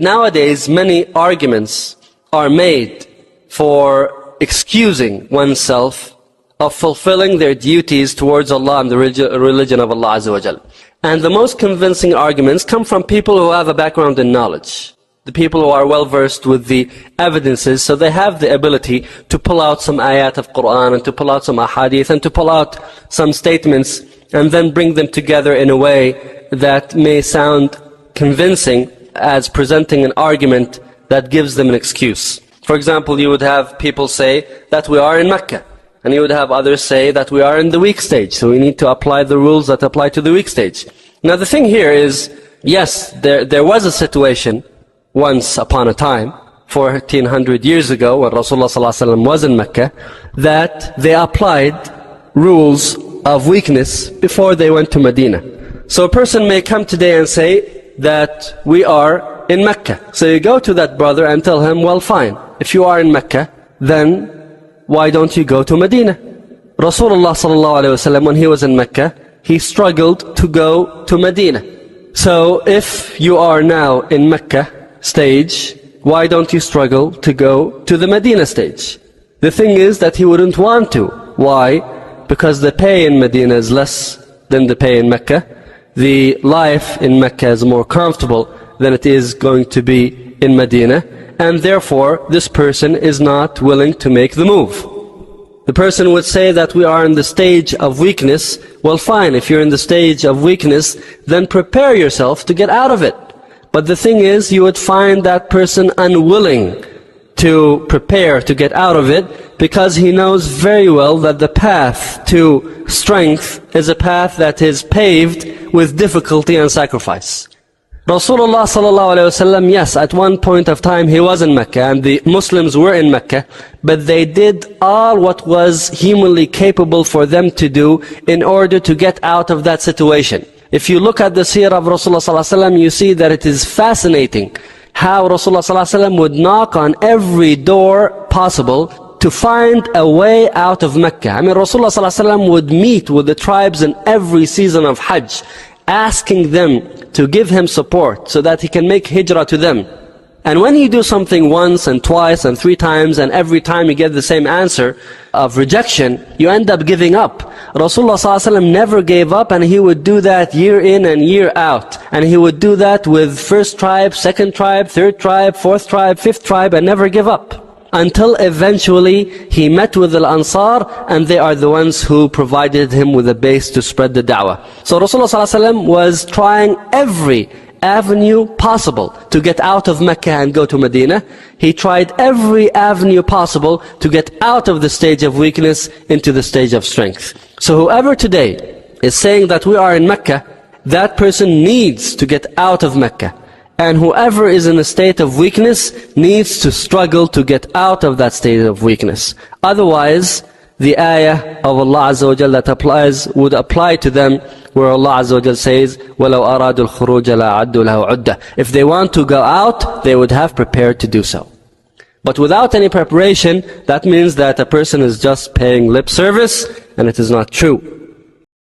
Nowadays, many arguments are made for excusing oneself of fulfilling their duties towards Allah and the religion of Allah Azza wa Jal. And the most convincing arguments come from people who have a background in knowledge. The people who are well versed with the evidences, so they have the ability to pull out some ayat of Quran and to pull out some ahadith and to pull out some statements and then bring them together in a way that may sound convincing as presenting an argument that gives them an excuse. For example, you would have people say that we are in Mecca, and you would have others say that we are in the weak stage, so we need to apply the rules that apply to the weak stage. Now the thing here is, yes, there was a situation once upon a time, 1400 years ago, when Rasulullah ﷺ was in Mecca, that they applied rules of weakness before they went to Medina. So a person may come today and say that we are in Mecca. So you go to that brother and tell him, well, fine, if you are in Mecca, then why don't you go to Medina? Rasulullah ﷺ, when he was in Mecca, he struggled to go to Medina. So if you are now in Mecca stage, why don't you struggle to go to the Medina stage? The thing is that he wouldn't want to. Why? Because the pay in Medina is less than the pay in Mecca. The life in Mecca is more comfortable than it is going to be in Medina, and therefore this person is not willing to make the move. The person would say that we are in the stage of weakness. Well, fine, if you're in the stage of weakness, then prepare yourself to get out of it. But the thing is, you would find that person unwilling to prepare to get out of it, because he knows very well that the path to strength is a path that is paved with difficulty and sacrifice. Rasulullah ﷺ, yes, at one point of time he was in Mecca and the Muslims were in Mecca, but they did all what was humanly capable for them to do in order to get out of that situation. If you look at the seerah of Rasulullah ﷺ, you see that it is fascinating how Rasulullah ﷺ would knock on every door possible to find a way out of Mecca. I mean, Rasulullah ﷺ would meet with the tribes in every season of Hajj, asking them to give him support so that he can make hijrah to them. And when you do something once and twice and 3 times, and every time you get the same answer of rejection, you end up giving up. Rasulullah ﷺ never gave up, and he would do that year in and year out. And he would do that with first tribe, second tribe, third tribe, fourth tribe, fifth tribe, and never give up. Until eventually he met with the Ansar, and they are the ones who provided him with a base to spread the da'wah. So Rasulullah ﷺ was trying every avenue possible to get out of Mecca and go to Medina. He tried every avenue possible to get out of the stage of weakness into the stage of strength. So whoever today is saying that we are in Mecca, that person needs to get out of Mecca. And whoever is in a state of weakness needs to struggle to get out of that state of weakness. Otherwise, the ayah of Allah Azza wa Jal that would apply to them, where Allah Azza wa Jal says, وَلَوْ أَرَادُوا الْخُرُوجَ لَأَعَدُّوا لَهُ عُدَّةً. If they want to go out, they would have prepared to do so. But without any preparation, that means that a person is just paying lip service, and it is not true.